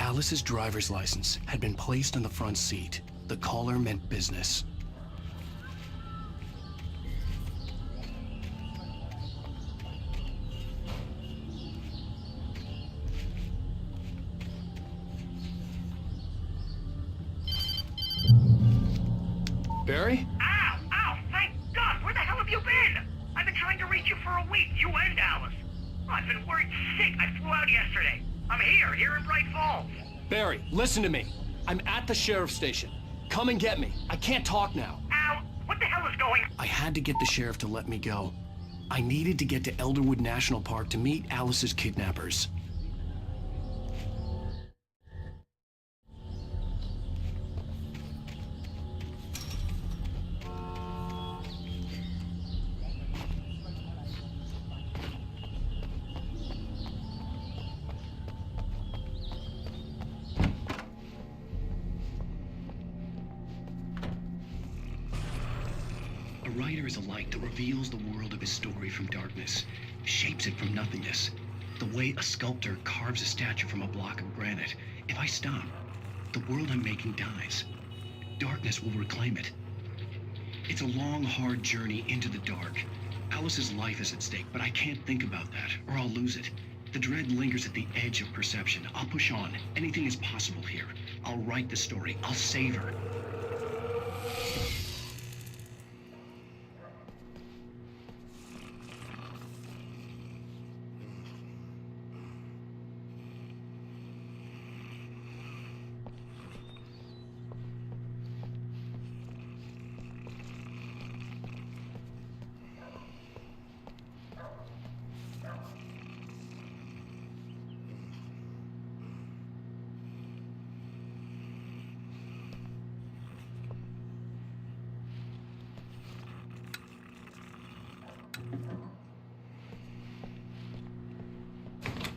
Alice's driver's license had been placed on the front seat. The caller meant business. Barry? Ow! Ow! Thank God! Where the hell have you been? I've been trying to reach you for a week, you and Alice. I've been worried sick. I flew out yesterday. I'm here in Bright Falls. Barry, listen to me. I'm at the sheriff's station. Come and get me. I can't talk now. Al, what the hell is going on? I had to get the sheriff to let me go. I needed to get to Elderwood National Park to meet Alice's kidnappers. A writer is a light that reveals the world of his story from darkness, shapes it from nothingness. The way a sculptor carves a statue from a block of granite. If I stop, the world I'm making dies. Darkness will reclaim it. It's a long, hard journey into the dark. Alice's life is at stake, but I can't think about that, or I'll lose it. The dread lingers at the edge of perception. I'll push on. Anything is possible here. I'll write the story. I'll save her.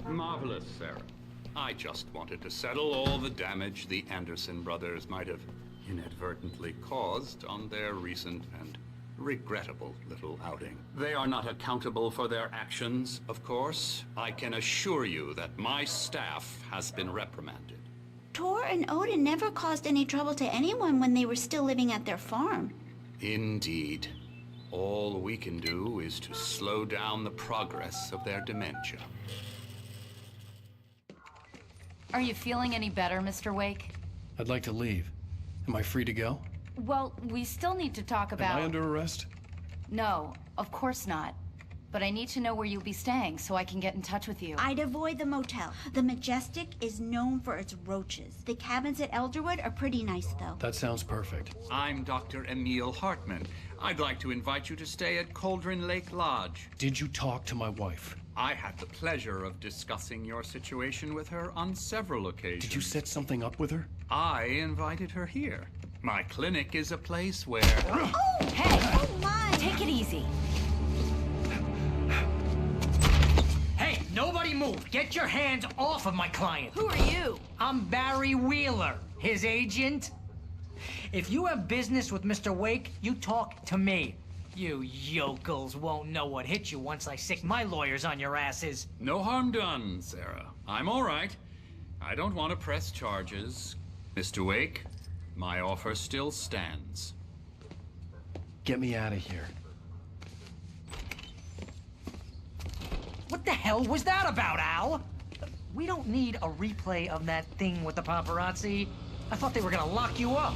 Marvelous, Sarah. I just wanted to settle all the damage the Anderson brothers might have inadvertently caused on their recent and regrettable little outing. They are not accountable for their actions, of course. I can assure you that my staff has been reprimanded. Tor and Odin never caused any trouble to anyone when they were still living at their farm. Indeed. All we can do is to slow down the progress of their dementia. Are you feeling any better, Mr. Wake? I'd like to leave. Am I free to go? Well, we still need to talk about... Am I under arrest? No, of course not. But I need to know where you'll be staying so I can get in touch with you. I'd avoid the motel. The Majestic is known for its roaches. The cabins at Elderwood are pretty nice, though. That sounds perfect. I'm Dr. Emil Hartman. I'd like to invite you to stay at Cauldron Lake Lodge. Did you talk to my wife? I had the pleasure of discussing your situation with her on several occasions. Did you set something up with her? I invited her here. My clinic is a place where... Oh! Hey! Oh, my! Take it easy. Hey, nobody move! Get your hands off of my client! Who are you? I'm Barry Wheeler, his agent. If you have business with Mr. Wake, you talk to me. You yokels won't know what hit you once I sick my lawyers on your asses. No harm done, Sarah. I'm all right. I don't want to press charges. Mr. Wake, my offer still stands. Get me out of here. What the hell was that about, Al? We don't need a replay of that thing with the paparazzi. I thought they were gonna lock you up.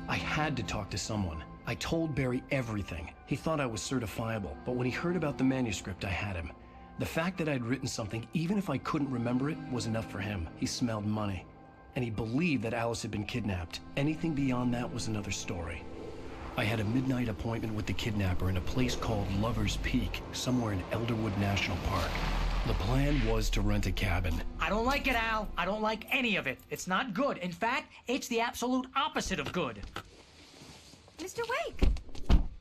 I had to talk to someone. I told Barry everything. He thought I was certifiable, but when he heard about the manuscript, I had him. The fact that I'd written something, even if I couldn't remember it, was enough for him. He smelled money. And he believed that Alice had been kidnapped. Anything beyond that was another story. I had a midnight appointment with the kidnapper in a place called Lover's Peak, somewhere in Elderwood National Park. The plan was to rent a cabin. I don't like it, Al. I don't like any of it. It's not good. In fact, it's the absolute opposite of good. Mr. Wake!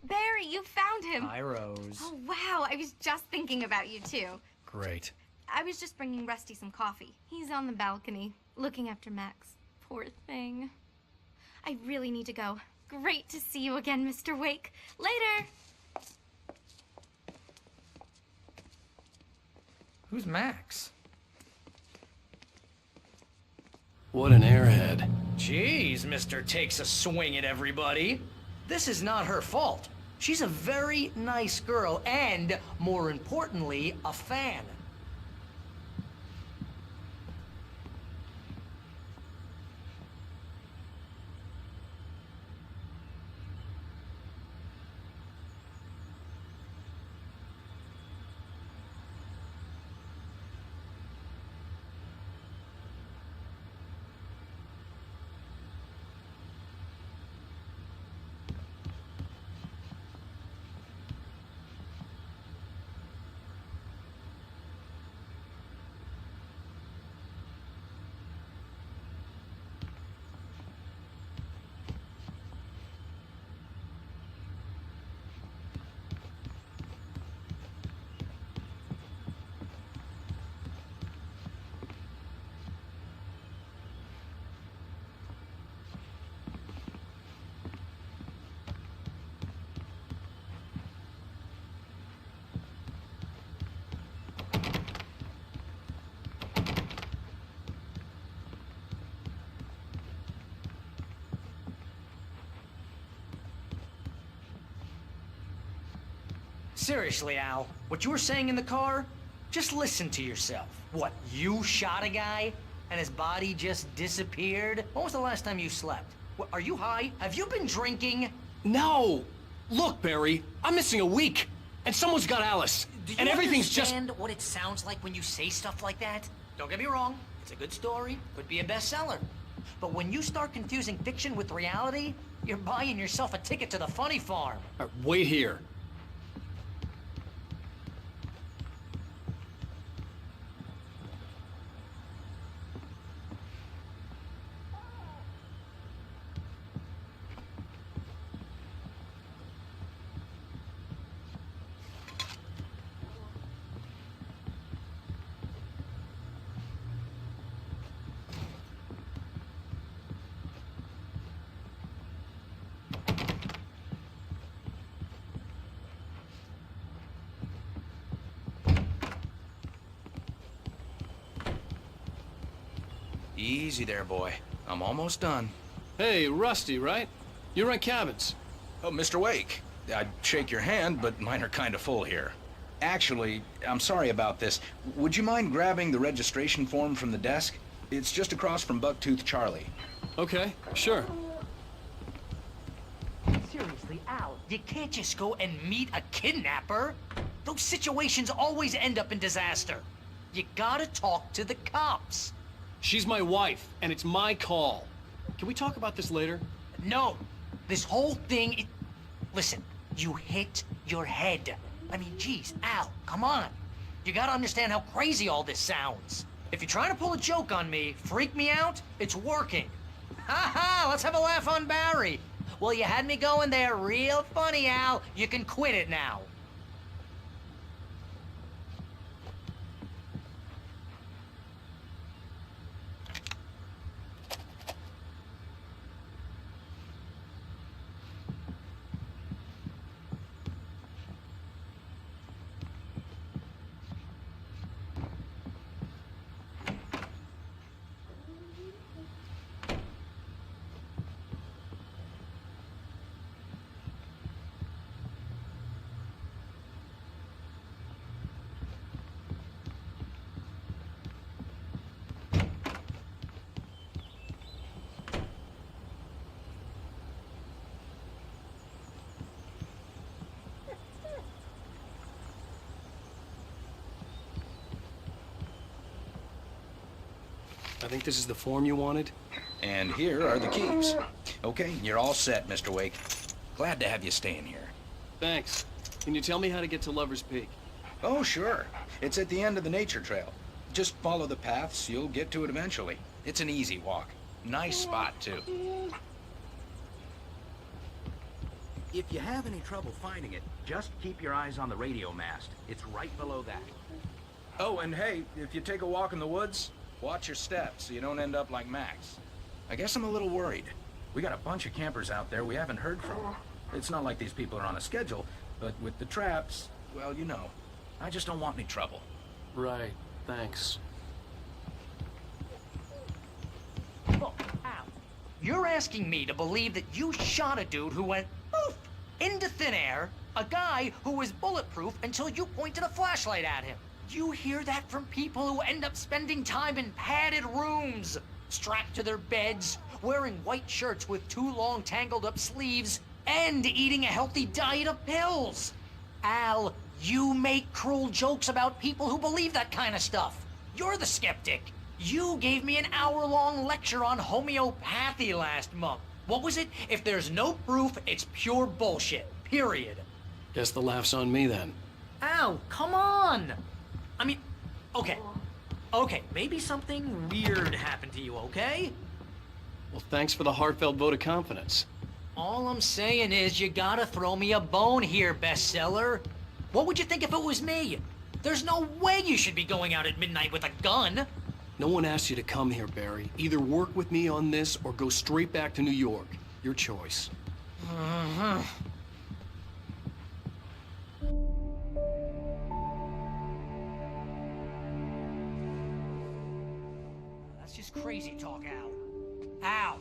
Barry, you found him! Hi, Rose. Oh, wow. I was just thinking about you, too. Great. I was just bringing Rusty some coffee. He's on the balcony, looking after Max. Poor thing. I really need to go. Great to see you again, Mr. Wake. Later! Who's Max? What an airhead. Jeez, Mr. Takes a swing at everybody. This is not her fault. She's a very nice girl and, more importantly, a fan. Seriously, Al, what you were saying in the car? Just listen to yourself. What, you shot a guy and his body just disappeared? When was the last time you slept? What, are you high? Have you been drinking? No! Look, Barry, I'm missing a week, and someone's got Alice, and everything's just... understand what it sounds like when you say stuff like that? Don't get me wrong, it's a good story, could be a bestseller. But when you start confusing fiction with reality, you're buying yourself a ticket to the funny farm. Wait here. Easy there, boy. I'm almost done. Hey, Rusty, right? You rent cabins. Oh, Mr. Wake. I'd shake your hand, but mine are kind of full here. Actually, I'm sorry about this. Would you mind grabbing the registration form from the desk? It's just across from Bucktooth Charlie. Okay, sure. Seriously, Al, you can't just go and meet a kidnapper. Those situations always end up in disaster. You gotta talk to the cops. She's my wife, and it's my call. Can we talk about this later? No, this whole thing, listen, you hit your head. I mean, geez, Al, come on. You gotta understand how crazy all this sounds. If you're trying to pull a joke on me, freak me out, it's working. Ha ha, let's have a laugh on Barry. Well, you had me going there real funny, Al. You can quit it now. I think this is the form you wanted. And here are the keys. Okay, you're all set, Mr. Wake. Glad to have you staying here. Thanks. Can you tell me how to get to Lover's Peak? Oh, sure. It's at the end of the nature trail. Just follow the paths, you'll get to it eventually. It's an easy walk. Nice spot, too. If you have any trouble finding it, just keep your eyes on the radio mast. It's right below that. Oh, and hey, if you take a walk in the woods, watch your steps so you don't end up like Max. I guess I'm a little worried. We got a bunch of campers out there we haven't heard from. It's not like these people are on a schedule, but with the traps, Well, you know, I just don't want any trouble. Right. Thanks. Oh, ow. You're asking me to believe that you shot a dude who went poof into thin air, a guy who was bulletproof until you pointed a flashlight at him. You hear that from people who end up spending time in padded rooms, strapped to their beds, wearing white shirts with too long tangled up sleeves, and eating a healthy diet of pills. Al, you make cruel jokes about people who believe that kind of stuff. You're the skeptic. You gave me an hour-long lecture on homeopathy last month. What was it? If there's no proof, it's pure bullshit. Period. Guess the laugh's on me then. Al, come on! I mean, okay. Okay, maybe something weird happened to you, okay? Well, thanks for the heartfelt vote of confidence. All I'm saying is you gotta throw me a bone here, bestseller. What would you think if it was me? There's no way you should be going out at midnight with a gun. No one asked you to come here, Barry. Either work with me on this or go straight back to New York. Your choice. That's just crazy talk, Al. Al?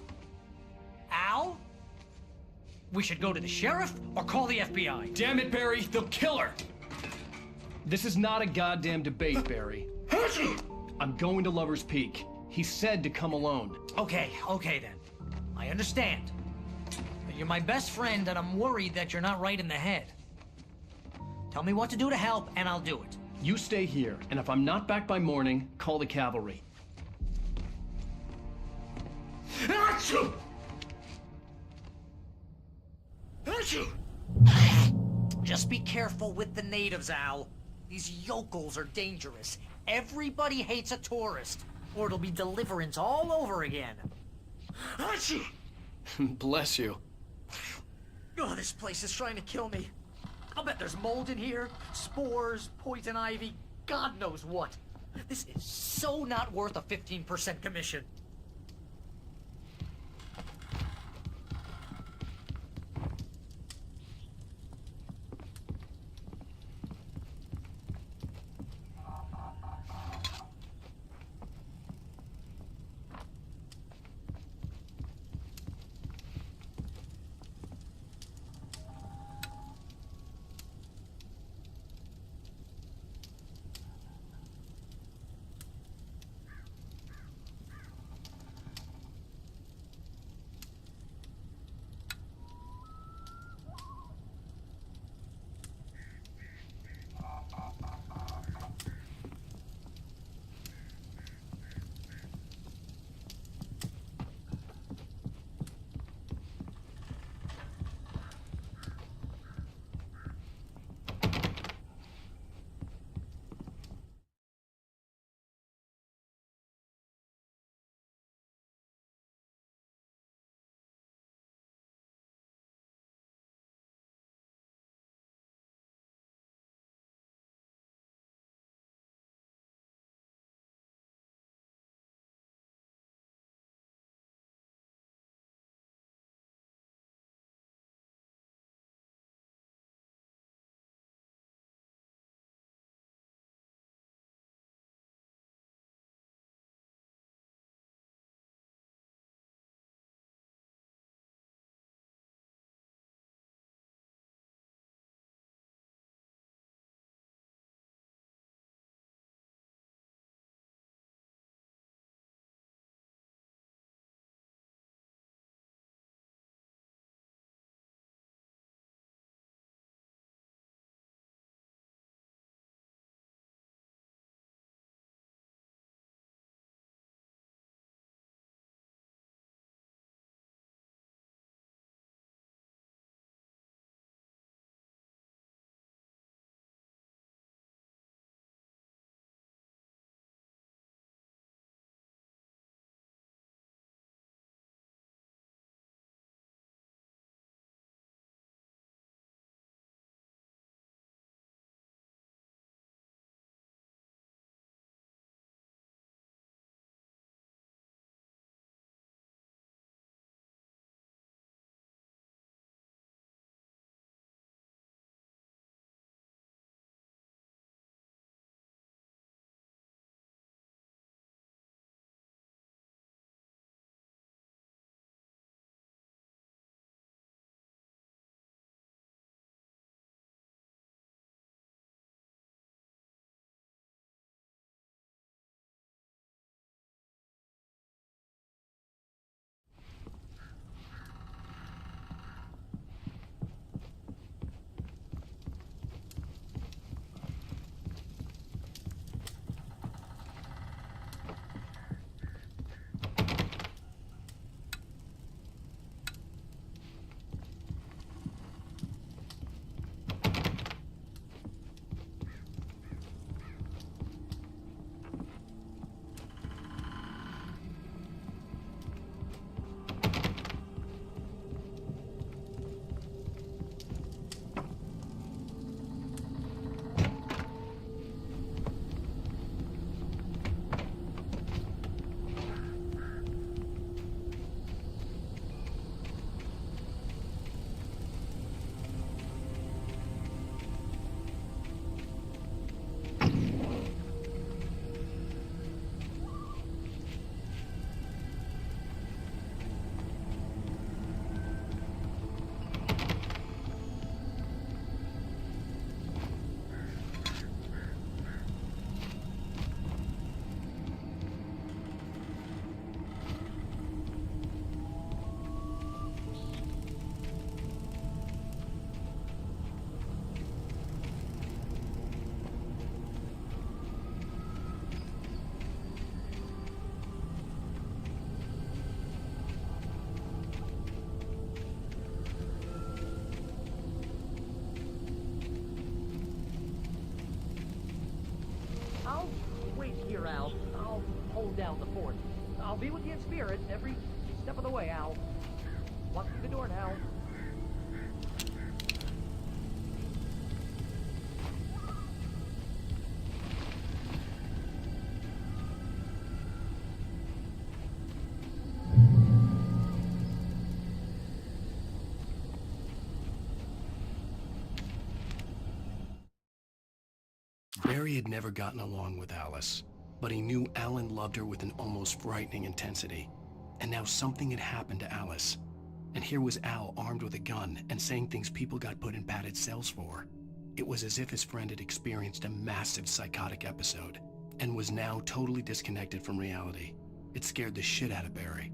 Al? We should go to the sheriff or call the FBI. Damn it, Barry! They'll kill her! This is not a goddamn debate, Barry. I'm going to Lover's Peak. He said to come alone. Okay then. I understand. But you're my best friend, and I'm worried that you're not right in the head. Tell me what to do to help, and I'll do it. You stay here, and if I'm not back by morning, call the cavalry. Achoo! Achoo! Just be careful with the natives, Al. These yokels are dangerous. Everybody hates a tourist, or it'll be Deliverance all over again. Achoo! Bless you. Oh, this place is trying to kill me. I'll bet there's mold in here, spores, poison ivy, God knows what. This is so not worth a 15% commission. held the fort. I'll be with you in spirit every step of the way, Al. Walk through the door now. Barry had never gotten along with Alice, but he knew Alan loved her with an almost frightening intensity. And now something had happened to Alice. And here was Al armed with a gun and saying things people got put in padded cells for. It was as if his friend had experienced a massive psychotic episode and was now totally disconnected from reality. It scared the shit out of Barry.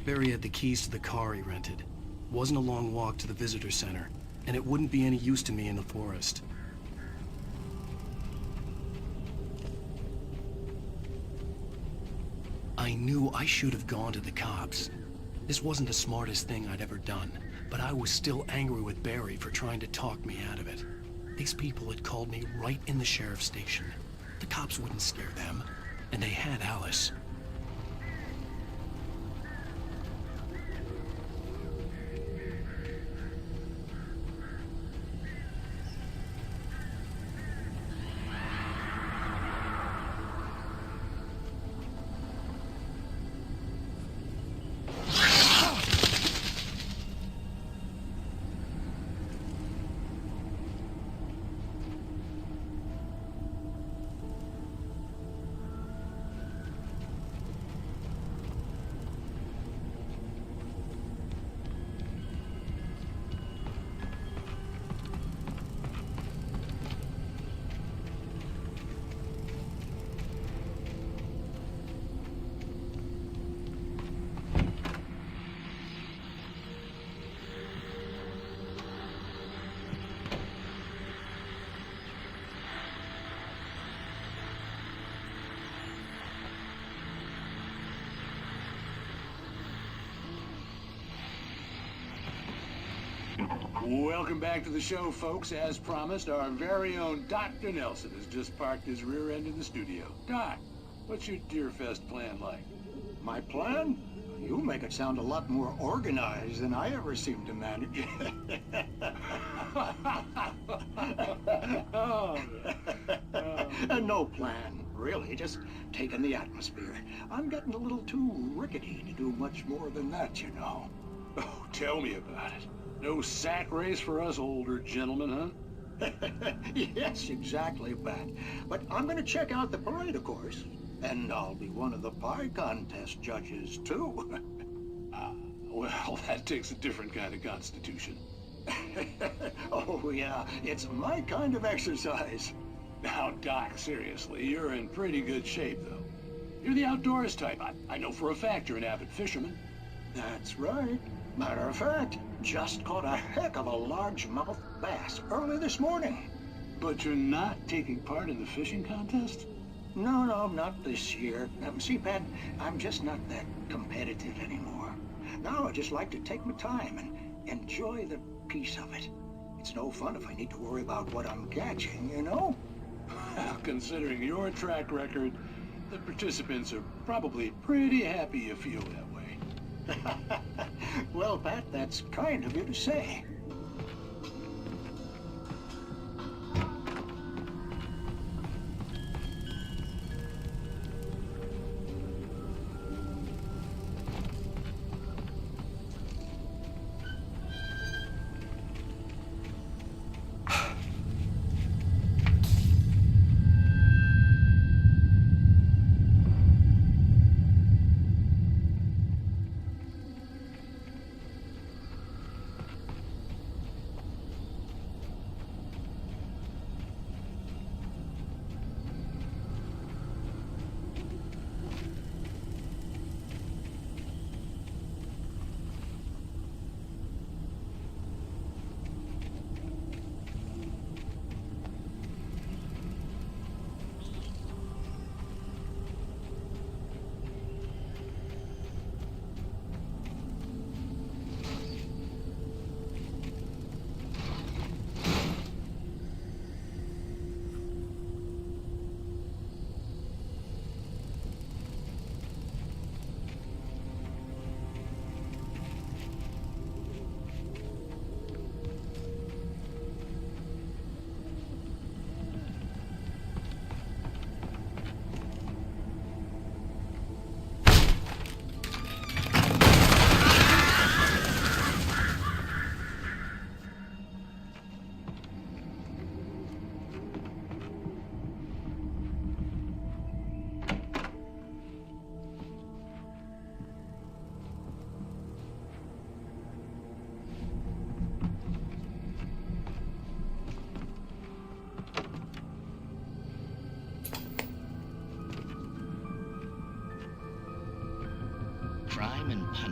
Barry had the keys to the car he rented. Wasn't a long walk to the visitor center, and it wouldn't be any use to me in the forest. I knew I should have gone to the cops. This wasn't the smartest thing I'd ever done, but I was still angry with Barry for trying to talk me out of it. These people had called me right in the sheriff's station. The cops wouldn't scare them, and they had Alice. Welcome back to the show, folks. As promised, our very own Dr. Nelson has just parked his rear end in the studio. Doc, what's your Deerfest plan like? My plan? You make it sound a lot more organized than I ever seem to manage. No plan, really. Just taking the atmosphere. I'm getting a little too rickety to do much more than that, you know. Oh, tell me about it. No sack race for us older gentlemen, huh? Yes, exactly, Pat. But I'm gonna check out the parade, of course. And I'll be one of the pie contest judges, too. Well, that takes a different kind of constitution. Oh, yeah. It's my kind of exercise. Now, Doc, seriously, you're in pretty good shape, though. You're the outdoors type. I know for a fact you're an avid fisherman. That's right. Matter of fact, just caught a heck of a largemouth bass early this morning. But you're not taking part in the fishing contest? No, not this year. See, Pat, I'm just not that competitive anymore. Now I just like to take my time and enjoy the peace of it. It's no fun if I need to worry about what I'm catching, you know? Well, considering your track record, the participants are probably pretty happy you feel that way. Well, Pat, that's kind of you to say.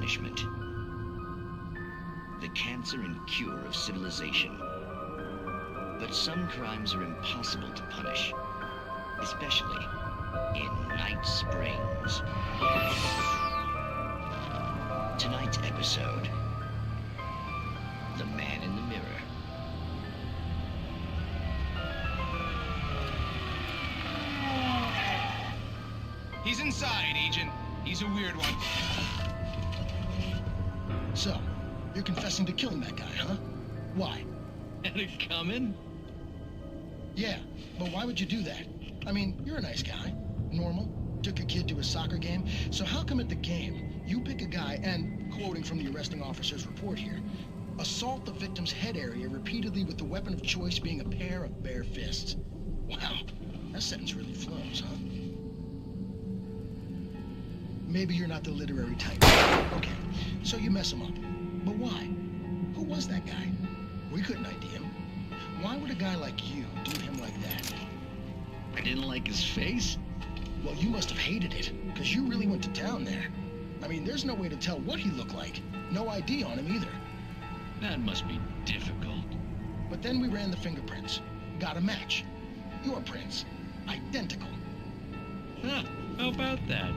punishment. The cancer and cure of civilization. But some crimes are impossible to punish, especially in Night Springs. Tonight's episode, The Man in the Mirror. He's inside, Agent. He's a weird one. So, you're confessing to killing that guy, huh? Why? Had it coming? Yeah, but why would you do that? I mean, you're a nice guy. Normal. Took a kid to a soccer game. So how come at the game, you pick a guy and, quoting from the arresting officer's report here, assault the victim's head area repeatedly with the weapon of choice being a pair of bare fists? Wow, that sentence really flows, huh? Maybe you're not the literary type. Okay, so you mess him up. But why? Who was that guy? We couldn't ID him. Why would a guy like you do him like that? I didn't like his face? Well, you must have hated it, because you really went to town there. I mean, there's no way to tell what he looked like. No ID on him either. That must be difficult. But then we ran the fingerprints. Got a match. Your prints. Identical. Huh, how about that?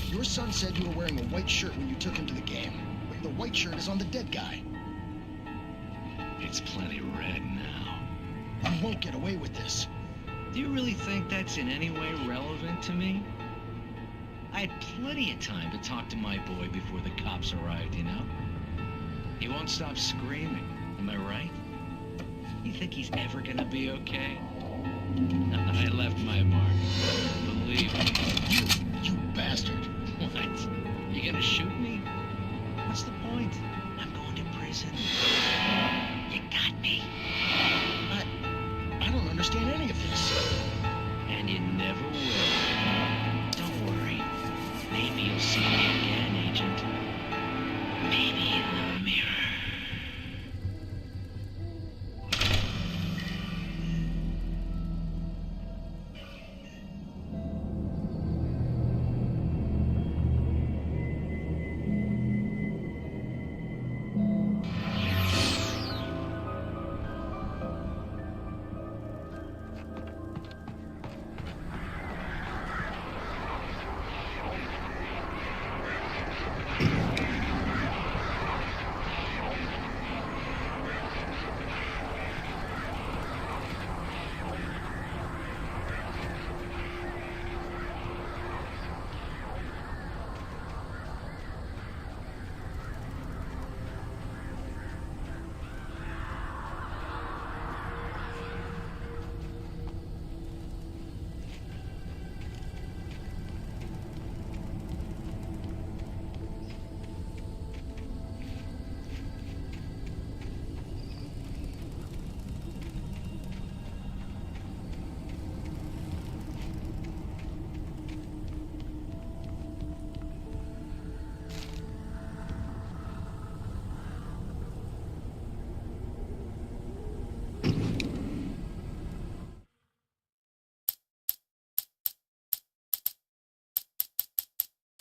Your son said you were wearing a white shirt when you took him to the game, but the white shirt is on the dead guy. It's plenty red now. You won't get away with this. Do you really think that's in any way relevant to me? I had plenty of time to talk to my boy before the cops arrived, you know? He won't stop screaming, am I right? You think he's ever gonna be okay? I left my mark. Believe me. You bastard. What? You gonna shoot me? What's the point? I'm going to prison. You got me. I don't understand any of this. And you never will. Don't worry. Maybe you'll see me again, Agent. Maybe in the mirror.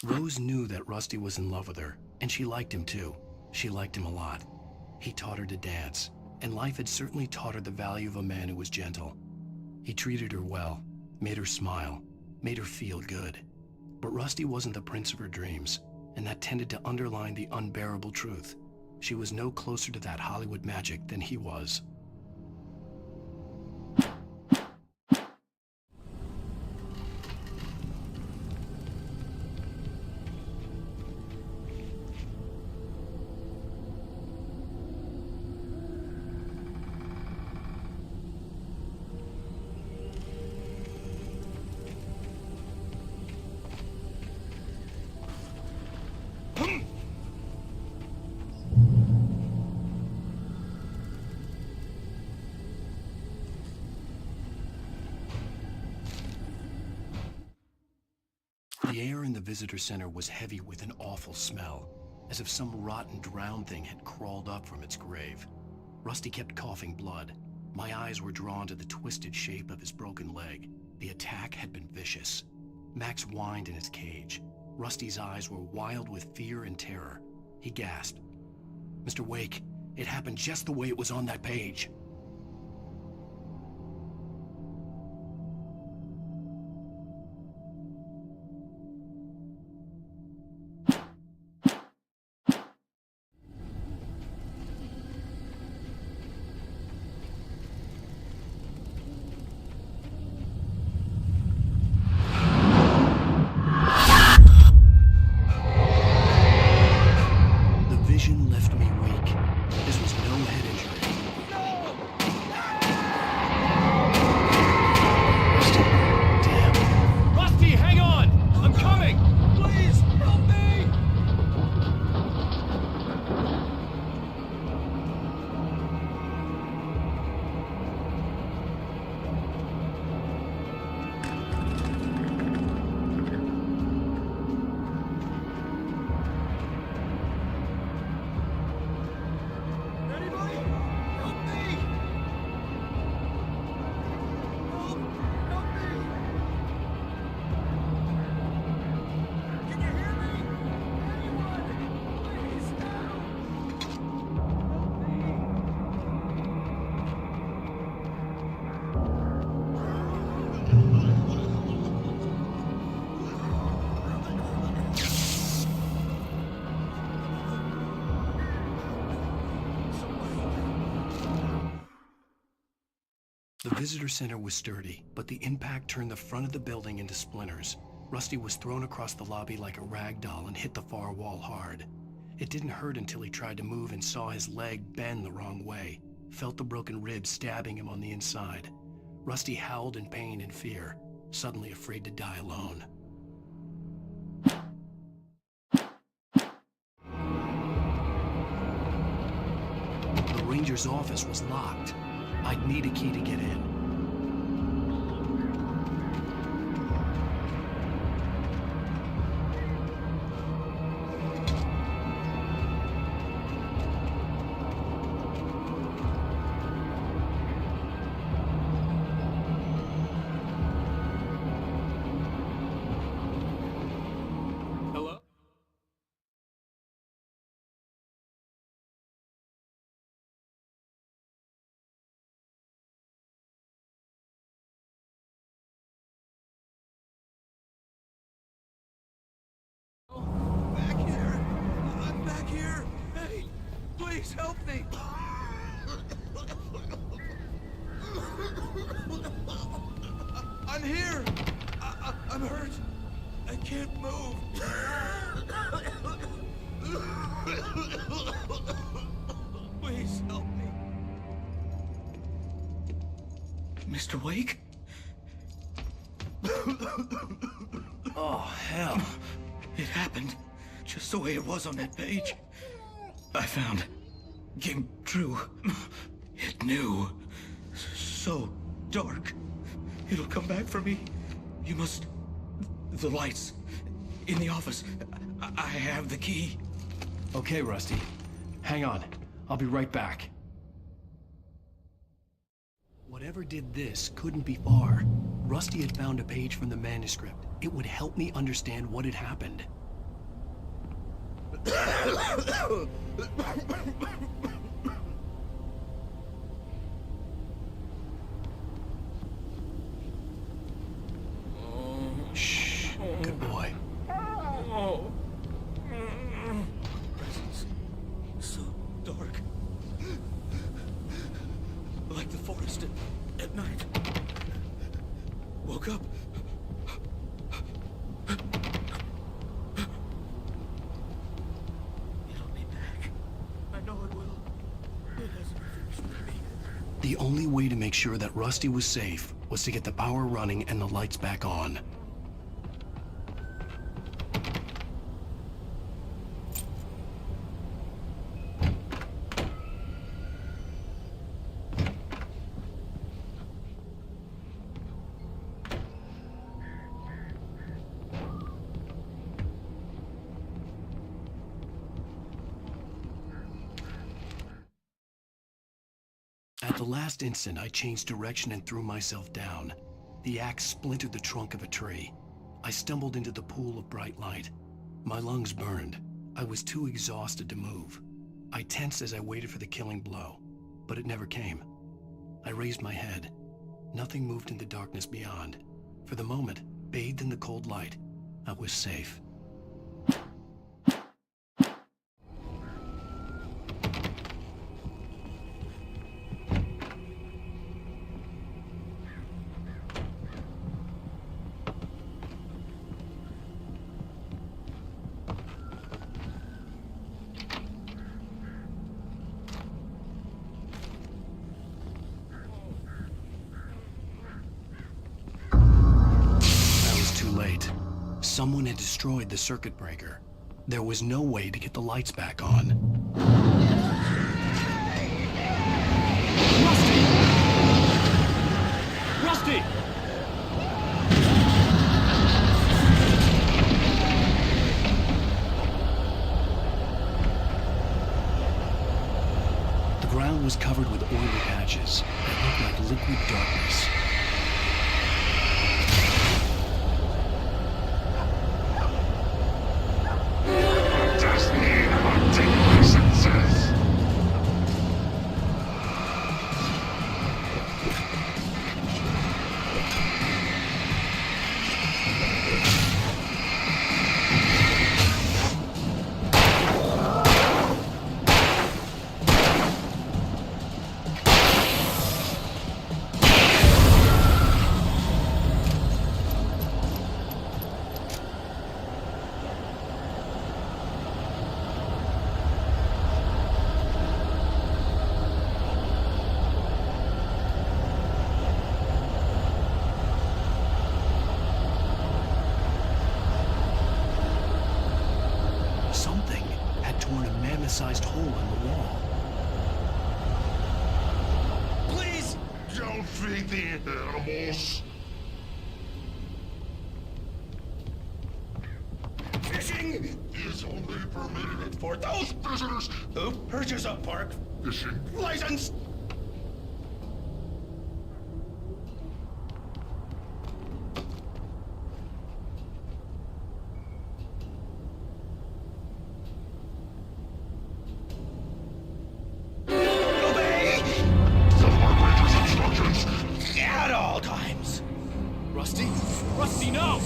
Rose knew that Rusty was in love with her, and she liked him too. She liked him a lot. He taught her to dance, and life had certainly taught her the value of a man who was gentle. He treated her well, made her smile, made her feel good. But Rusty wasn't the prince of her dreams, and that tended to underline the unbearable truth. She was no closer to that Hollywood magic than he was. The air in the visitor center was heavy with an awful smell, as if some rotten drowned thing had crawled up from its grave. Rusty kept coughing blood. My eyes were drawn to the twisted shape of his broken leg. The attack had been vicious. Max whined in his cage. Rusty's eyes were wild with fear and terror. He gasped. Mr. Wake, it happened just the way it was on that page. Left me weak. This was no head injury. Rusty, damn. Rusty, hang on! I'm coming! Please, help me! The visitor center was sturdy, but the impact turned the front of the building into splinters. Rusty was thrown across the lobby like a rag doll and hit the far wall hard. It didn't hurt until he tried to move and saw his leg bend the wrong way, felt the broken ribs stabbing him on the inside. Rusty howled in pain and fear, suddenly afraid to die alone. The ranger's office was locked. I'd need a key to get in. Hello? Back here! I'm back here! Hey, please help me! I'm here! I'm hurt! I can't move! Please help me! Mr. Wake? Oh, hell. It happened just the way it was on that page. I found came true. It knew. So dark. It'll come back for me. You must... The lights. In the office. I have the key. Okay, Rusty. Hang on. I'll be right back. Whatever did this couldn't be far. Rusty had found a page from the manuscript. It would help me understand what had happened. Shh. Good boy. Presence. So dark. Like the forest at night. Woke up. It'll be back. I know it will. It hasn't finished with me. The only way to make sure that Rusty was safe was to get the power running and the lights back on. At the last instant, I changed direction and threw myself down. The axe splintered the trunk of a tree. I stumbled into the pool of bright light. My lungs burned. I was too exhausted to move. I tensed as I waited for the killing blow, but it never came. I raised my head. Nothing moved in the darkness beyond. For the moment, bathed in the cold light, I was safe. Someone had destroyed the circuit breaker. There was no way to get the lights back on. Rusty! Rusty! The ground was covered with oily patches that looked like liquid darkness. Sized hole in the wall. Please don't feed the animals. Fishing is only permitted for those visitors who purchase a park fishing license. Rusty? Rusty, no!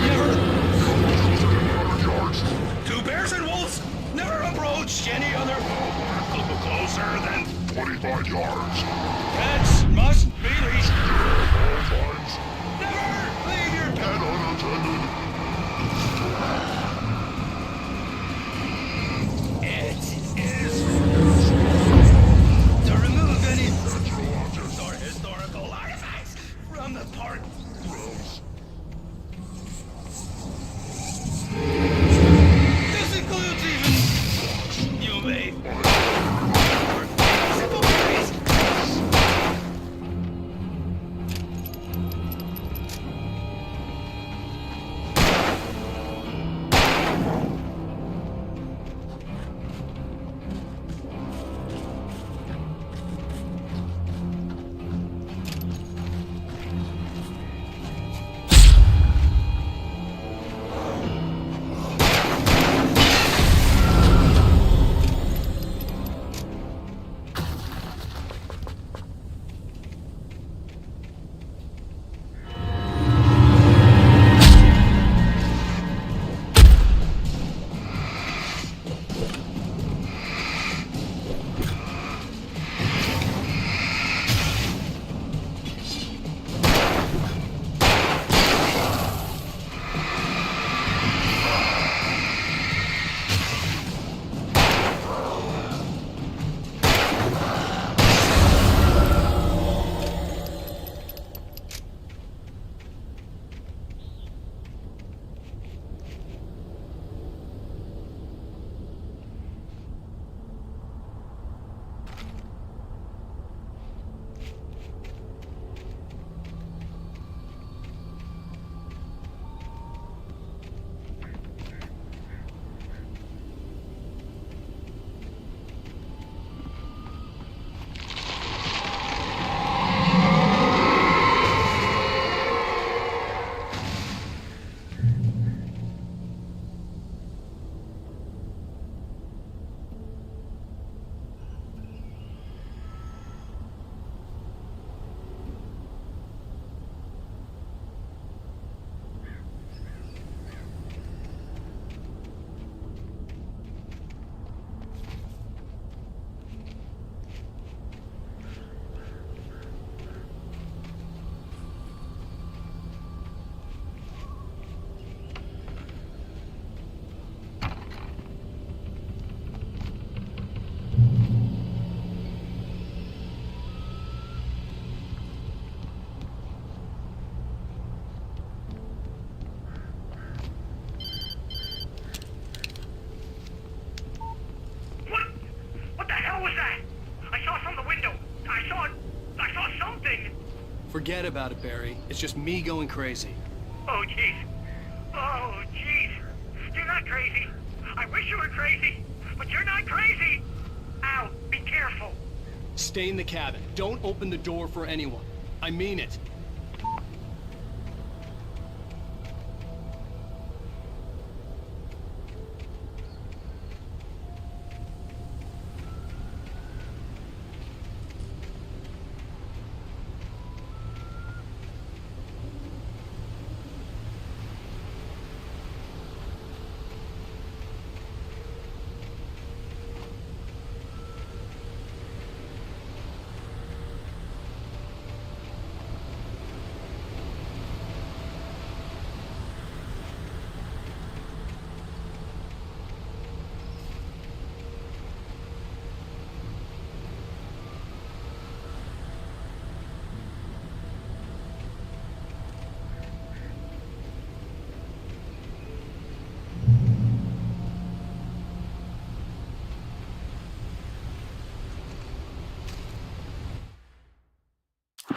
Never! Two bears and wolves never approached any other closer than 25 yards. Pets must be leashed. Never leave your pet unattended. It is to remove any natural objects or historical artifacts from the park grounds. This includes even you may simple berries. Forget about it, Barry. It's just me going crazy. Oh, jeez. Oh, jeez. You're not crazy. I wish you were crazy, but you're not crazy. Ow, be careful. Stay in the cabin. Don't open the door for anyone. I mean it.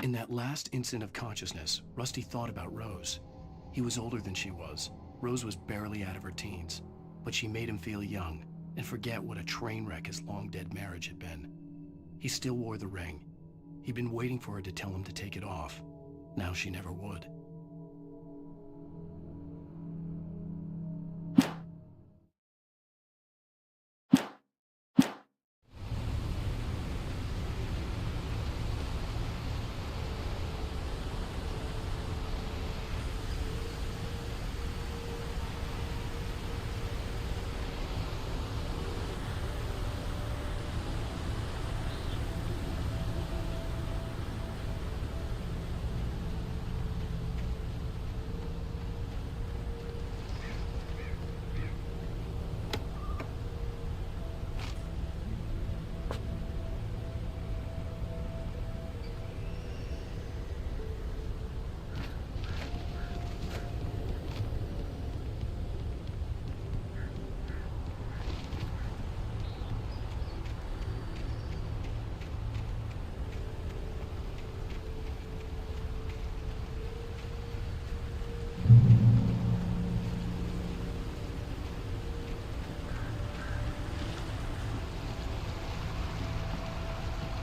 In that last instant of consciousness, Rusty thought about Rose. He was older than she was. Rose was barely out of her teens, but she made him feel young and forget what a train wreck his long-dead marriage had been. He still wore the ring. He'd been waiting for her to tell him to take it off. Now she never would.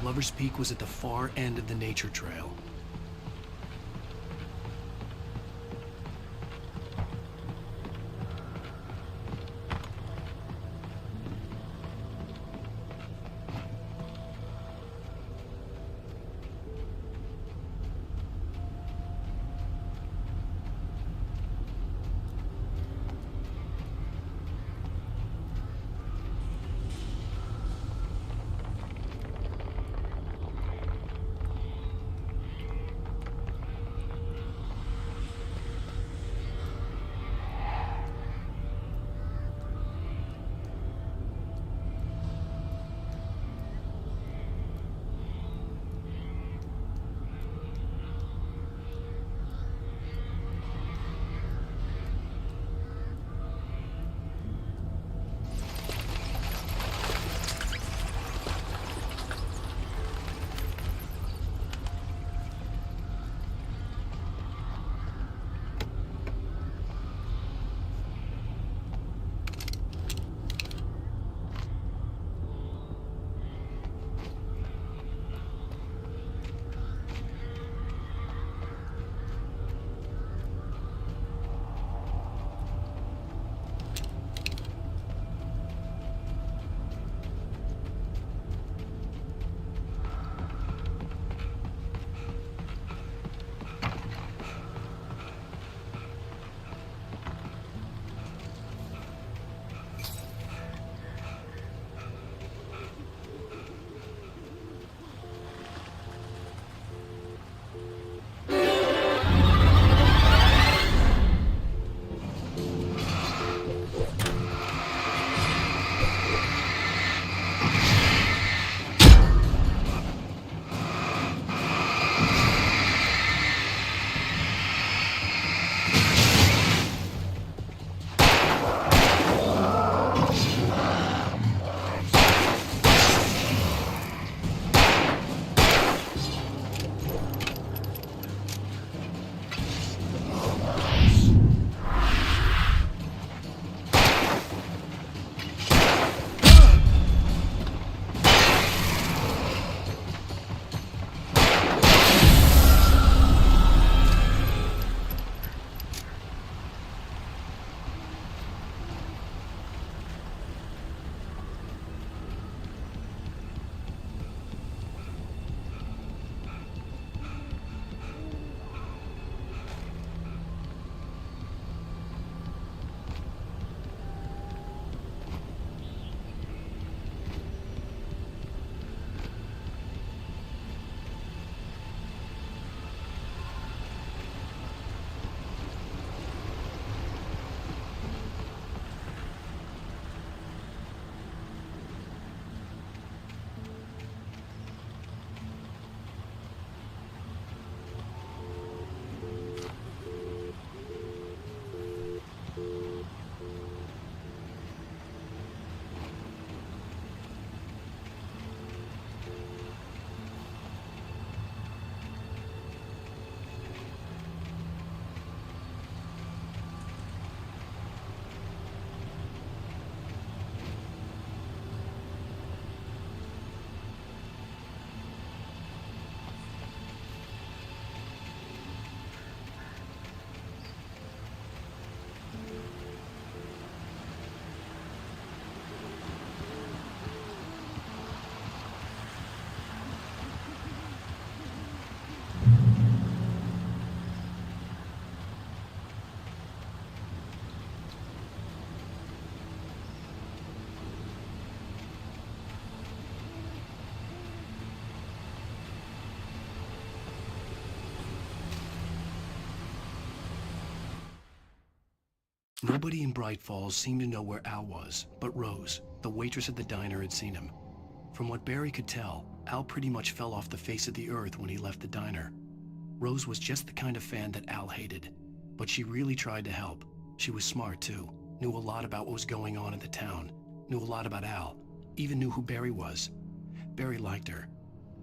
Lover's Peak was at the far end of the nature trail. Nobody in Bright Falls seemed to know where Al was, but Rose, the waitress at the diner, had seen him. From what Barry could tell, Al pretty much fell off the face of the earth when he left the diner. Rose was just the kind of fan that Al hated, but she really tried to help. She was smart too, knew a lot about what was going on in the town, knew a lot about Al, even knew who Barry was. Barry liked her.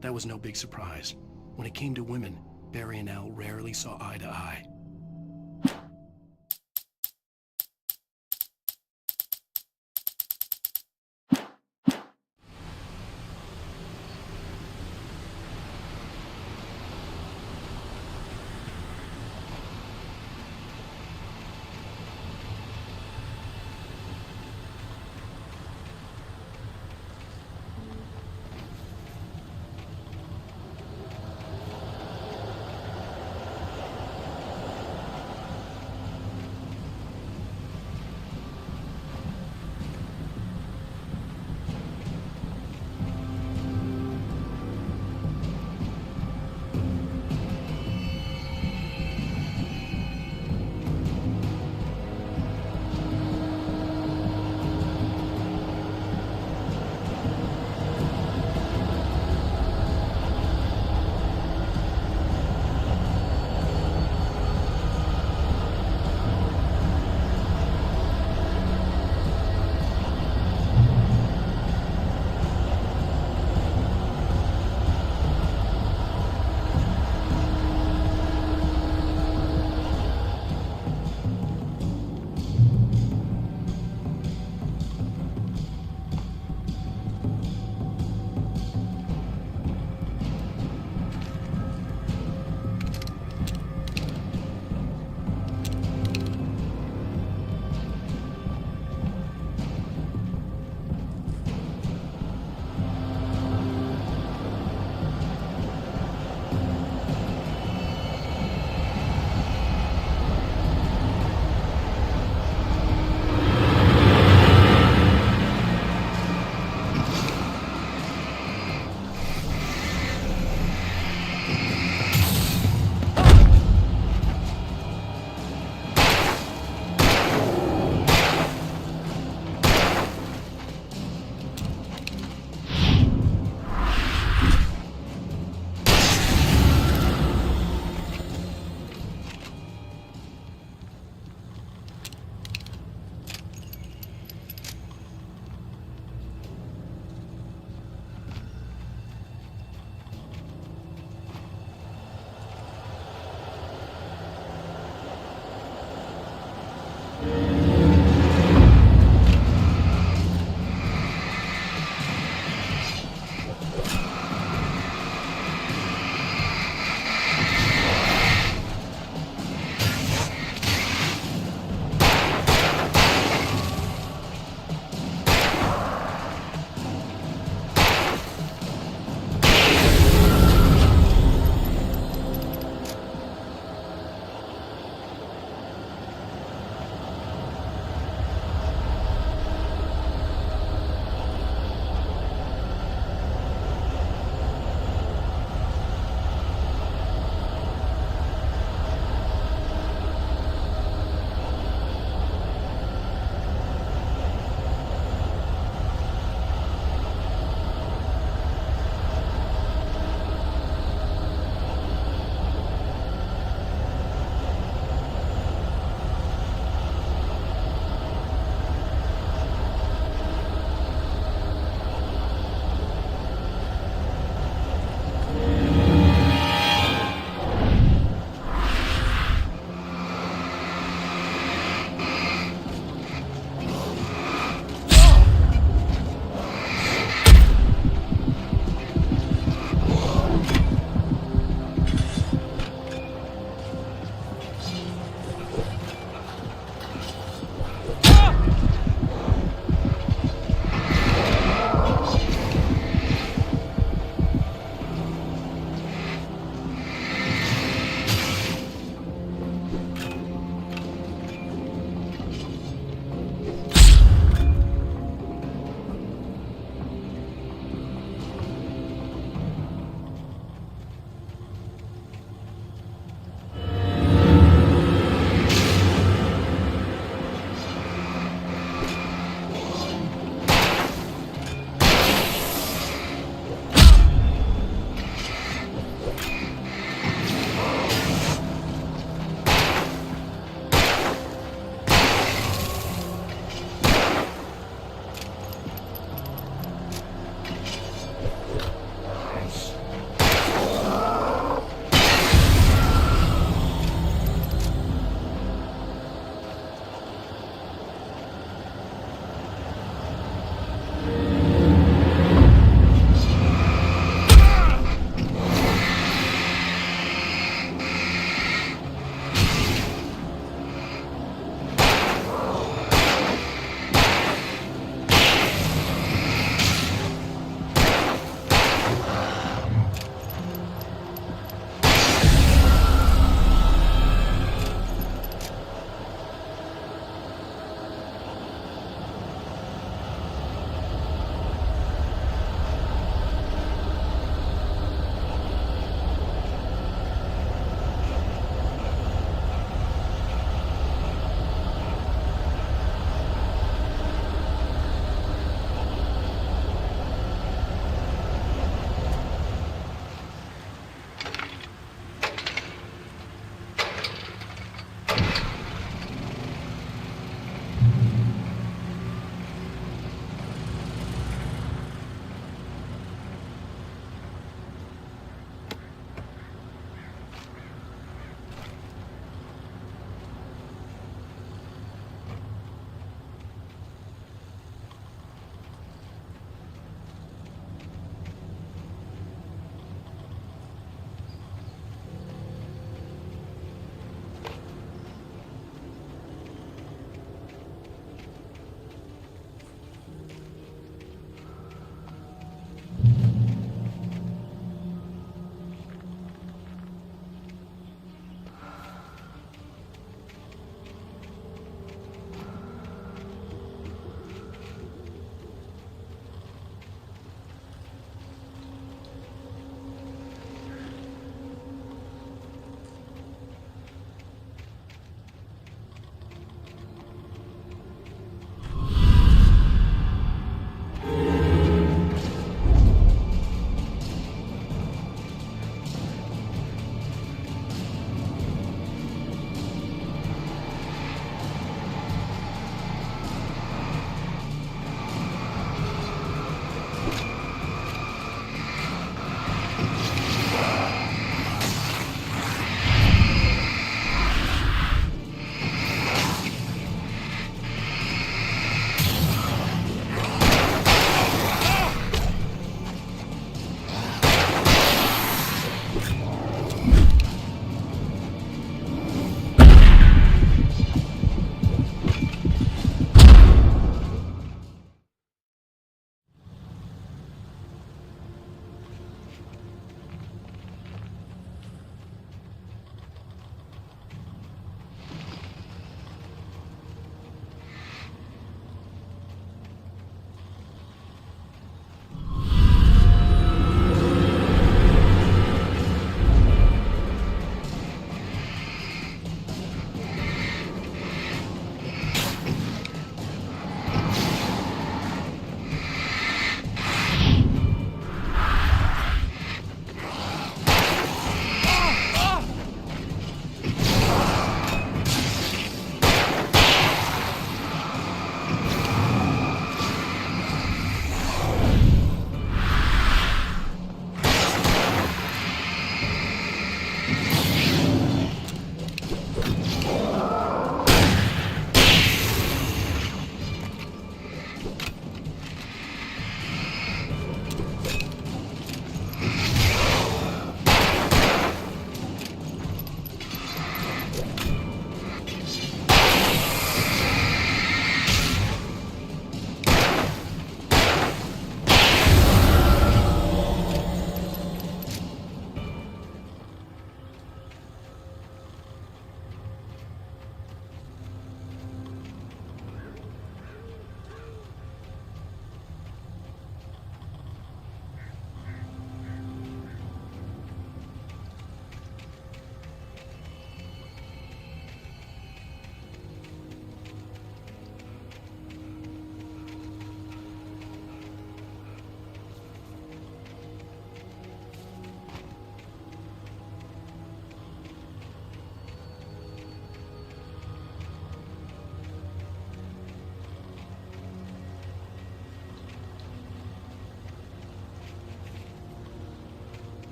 That was no big surprise. When it came to women, Barry and Al rarely saw eye to eye.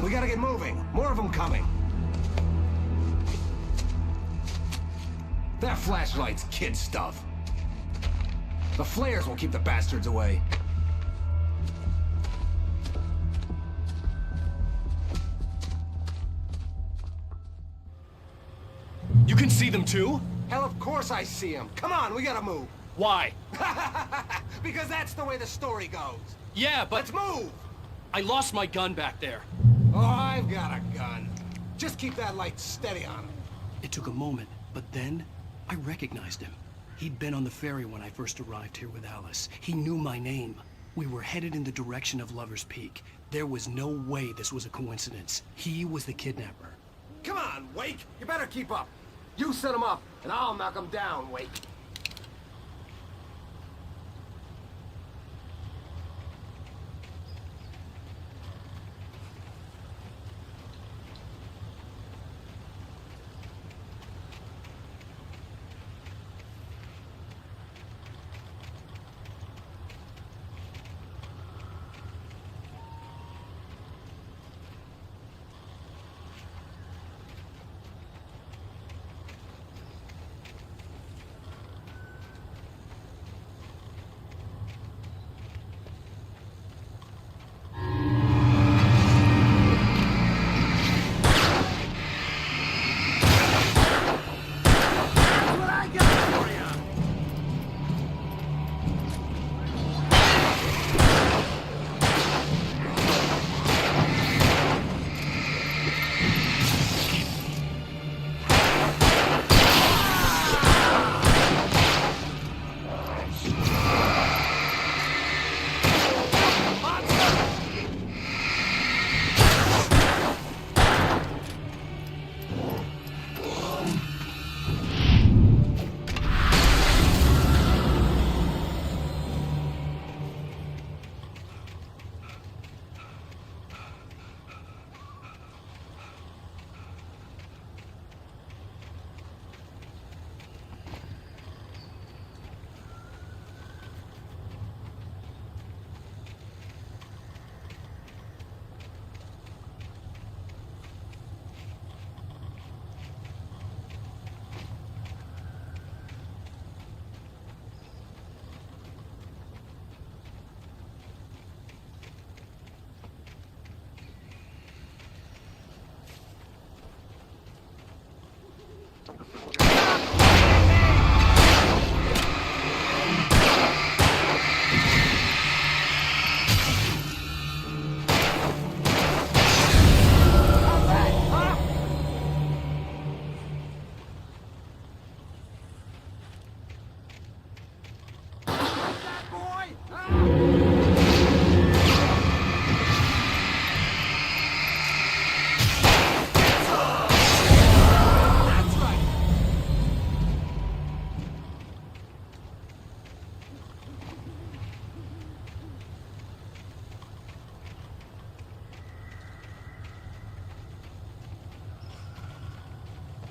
We gotta get moving. More of them coming. That flashlight's kid stuff. The flares will keep the bastards away. You can see them too? Hell, of course I see them. Come on, we gotta move. Why? Because that's the way the story goes. Yeah, but... Let's move! I lost my gun back there. Oh, I've got a gun. Just keep that light steady on him. It took a moment, but then I recognized him. He'd been on the ferry when I first arrived here with Alice. He knew my name. We were headed in the direction of Lover's Peak. There was no way this was a coincidence. He was the kidnapper. Come on, Wake! You better keep up. You set him up, and I'll knock him down, Wake.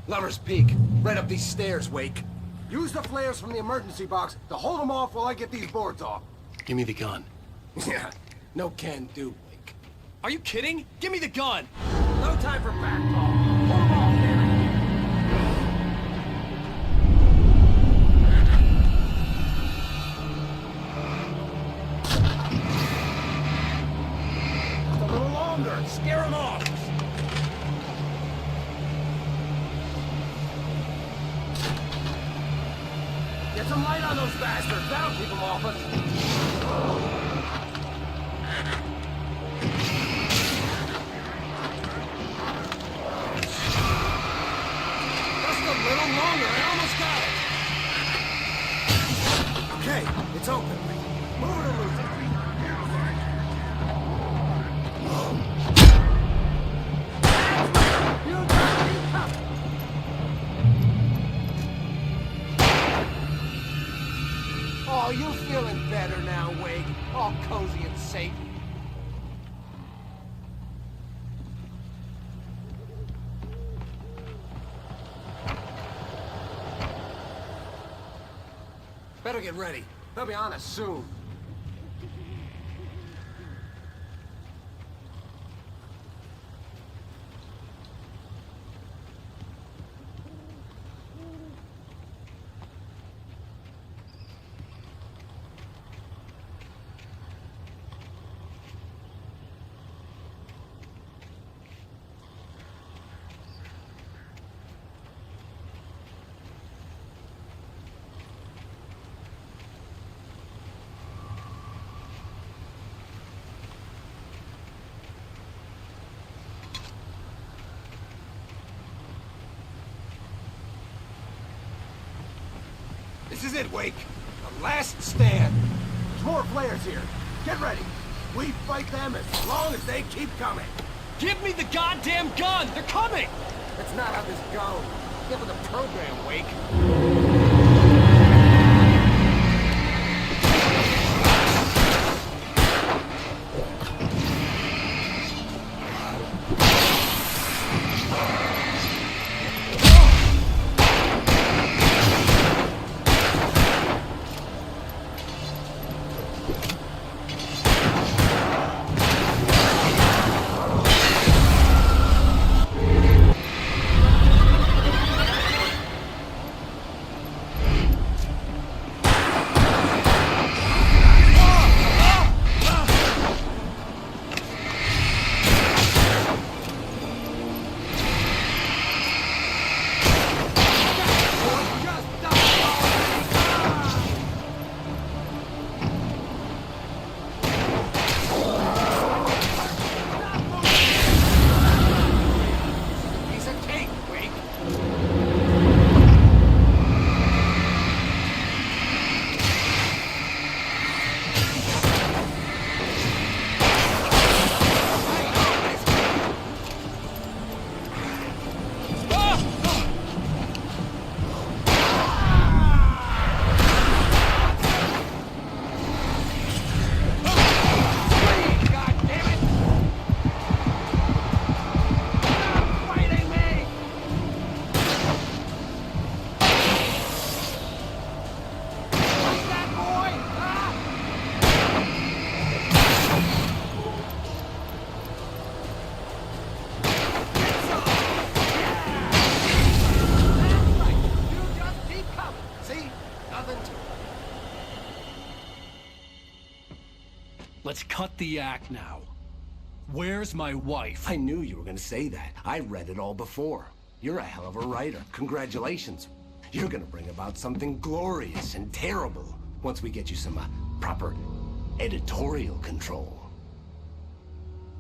Lover's Peak. Right up these stairs, Wake. Use the flares from the emergency box to hold them off while I get these boards off. Give me the gun. Yeah, no can do, Wake. Are you kidding? Give me the gun! No time for back talk. Hold them off, Harry. Just a little longer. Scare them off. Get some light on those bastards. That'll keep them off us. Just a little longer. I almost got it. Okay, it's open. Move it or lose it. Oh, you feeling better now, Wake? All cozy and safe. Better get ready. They'll be on us soon. This is it, Wake. The last stand. There's more flares here. Get ready. We fight them as long as they keep coming. Give me the goddamn gun! They're coming! That's not how this goes. Get with the program, Wake. Let's cut the act now. Where's my wife? I knew you were gonna say that. I read it all before. You're a hell of a writer. Congratulations. You're gonna bring about something glorious and terrible once we get you some proper editorial control.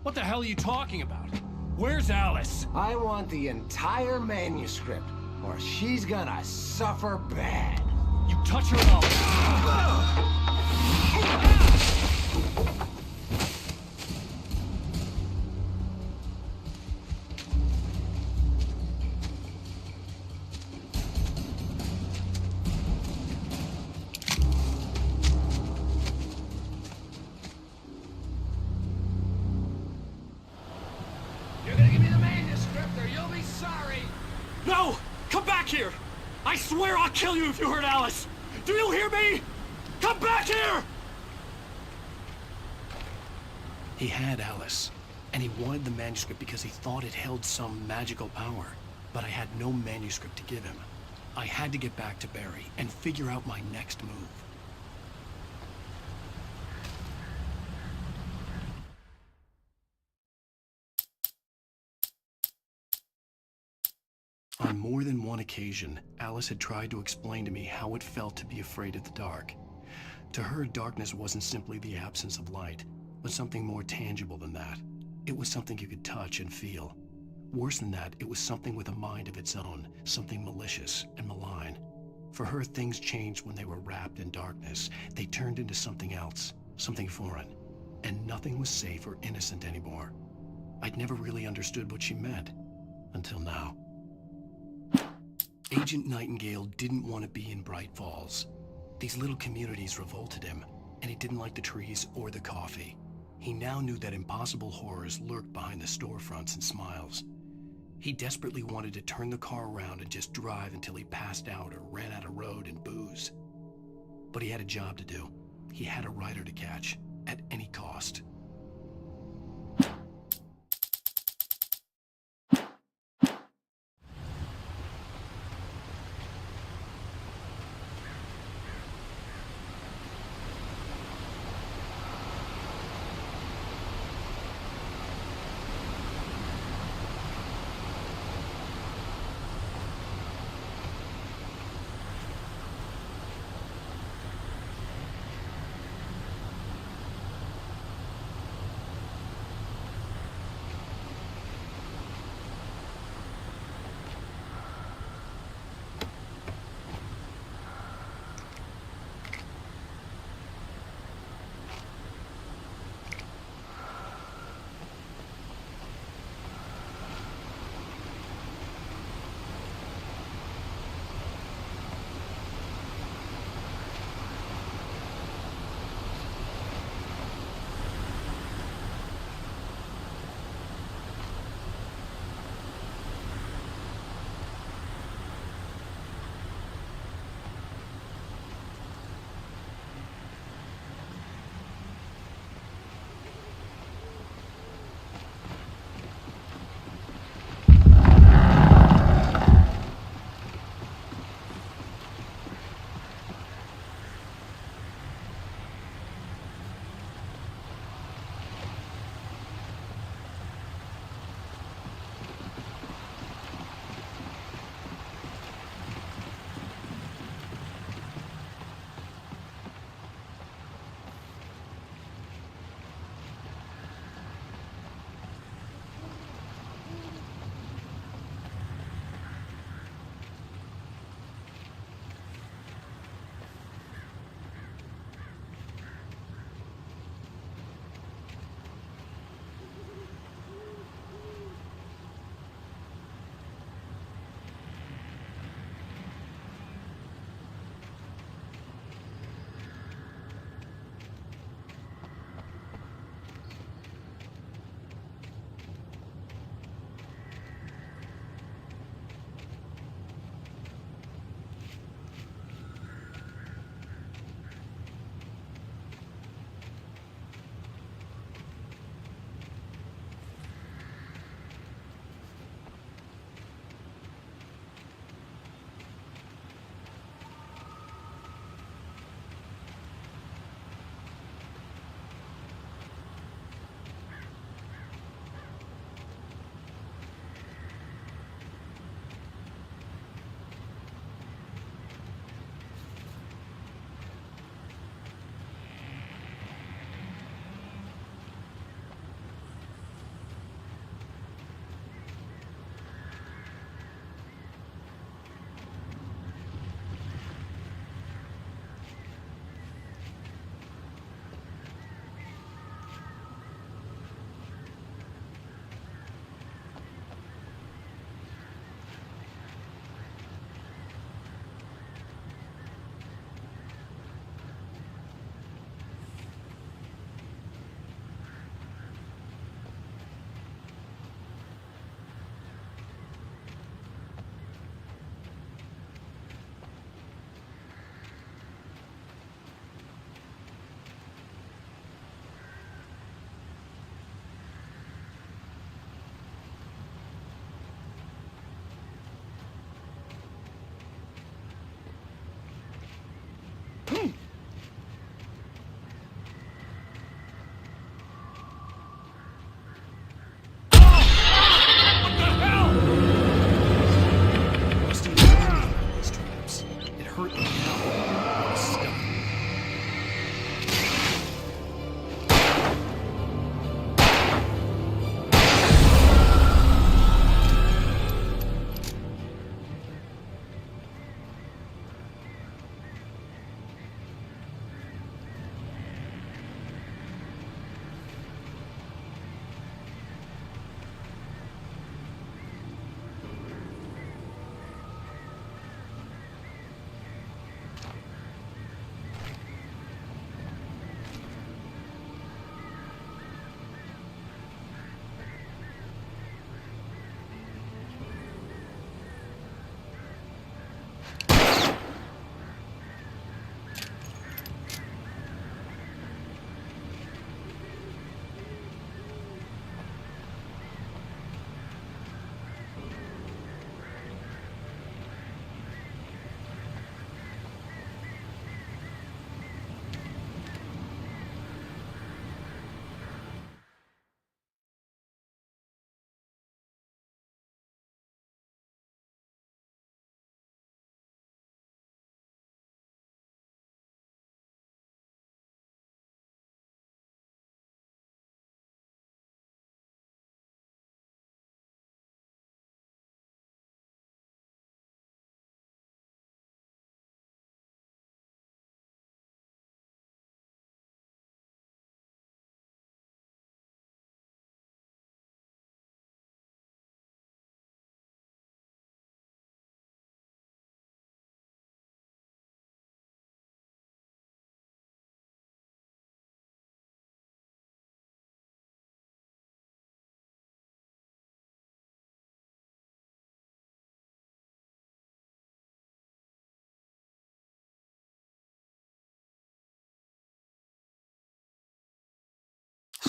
What the hell are you talking about? Where's Alice? I want the entire manuscript, or she's gonna suffer bad. You touch her at all. No! Come back here! I swear I'll kill you if you hurt Alice! Do you hear me? Come back here! He had Alice, and he wanted the manuscript because he thought it held some magical power. But I had no manuscript to give him. I had to get back to Barry and figure out my next move. On more than one occasion, Alice had tried to explain to me how it felt to be afraid of the dark. To her, darkness wasn't simply the absence of light, but something more tangible than that. It was something you could touch and feel. Worse than that, it was something with a mind of its own, something malicious and malign. For her, things changed when they were wrapped in darkness. They turned into something else, something foreign, and nothing was safe or innocent anymore. I'd never really understood what she meant, until now. Agent Nightingale didn't want to be in Bright Falls. These little communities revolted him, and he didn't like the trees or the coffee. He now knew that impossible horrors lurked behind the storefronts and smiles. He desperately wanted to turn the car around and just drive until he passed out or ran out of road and booze. But he had a job to do. He had a rider to catch, at any cost.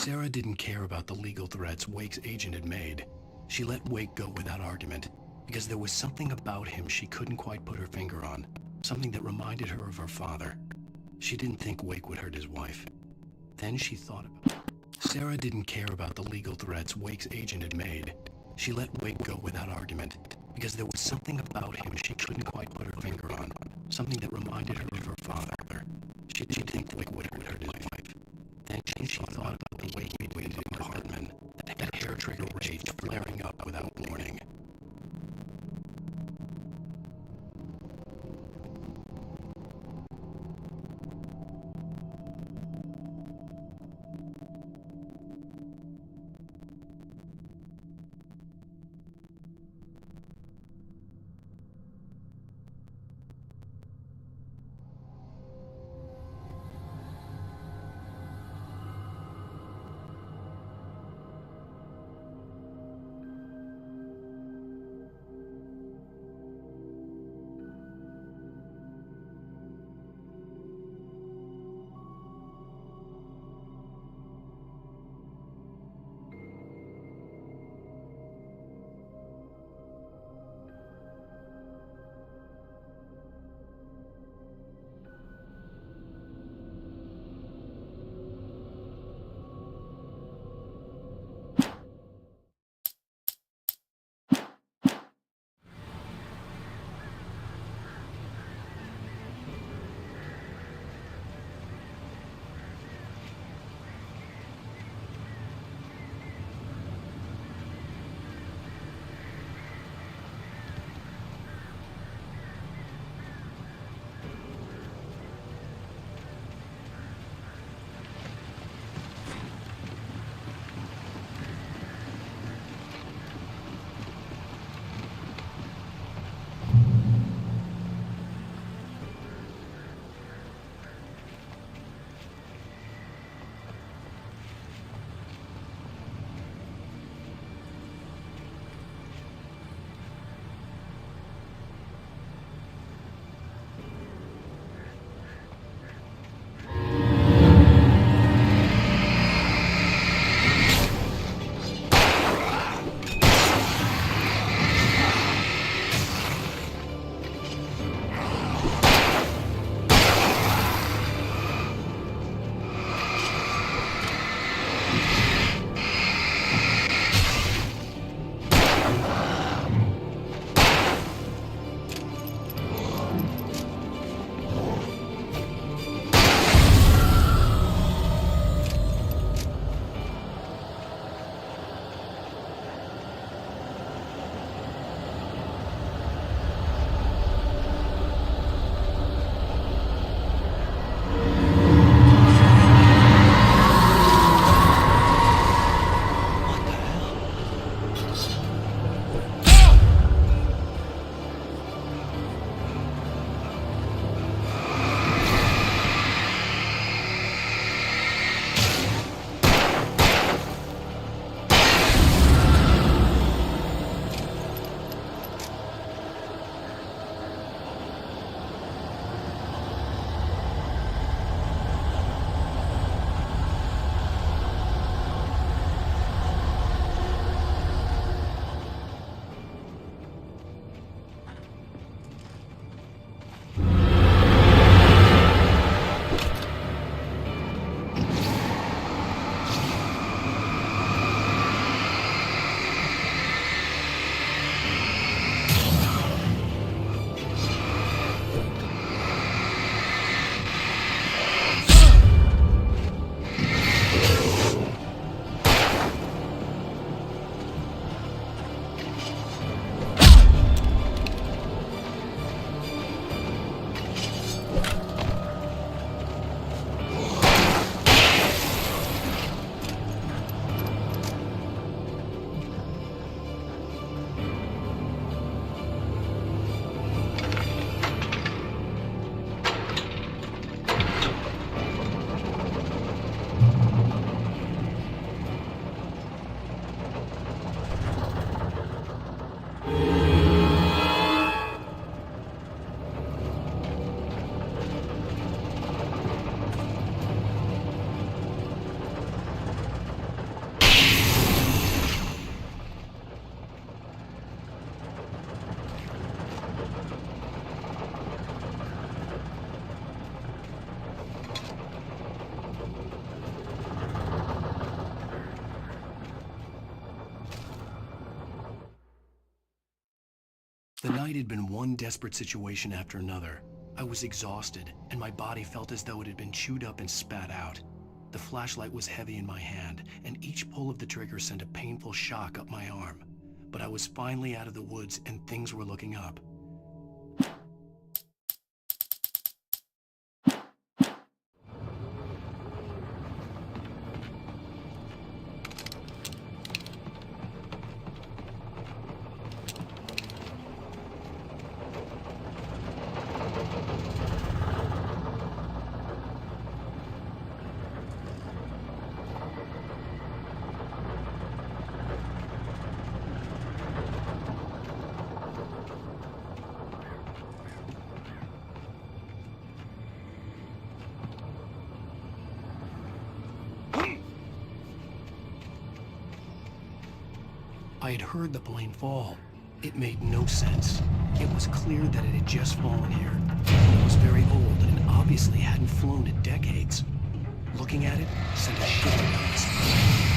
Sarah didn't care about the legal threats Wake's agent had made. She let Wake go without argument, because there was something about him she couldn't quite put her finger on, something that reminded her of her father. She didn't think Wake would hurt his wife. Then she thought about it. Sarah didn't care about the legal threats Wake's agent had made. She let Wake go without argument, because there was something about him she couldn't quite put her finger on, something that reminded her of her father. She didn't think Wake would hurt his wife. Then she thought about the way he'd waited in Hartman, that hair-trigger rage flaring up without warning. The night had been one desperate situation after another. I was exhausted, and my body felt as though it had been chewed up and spat out. The flashlight was heavy in my hand, and each pull of the trigger sent a painful shock up my arm. But I was finally out of the woods, and things were looking up. I had heard the plane fall. It made no sense. It was clear that it had just fallen here. It was very old and obviously hadn't flown in decades. Looking at it sent a shiver down my spine.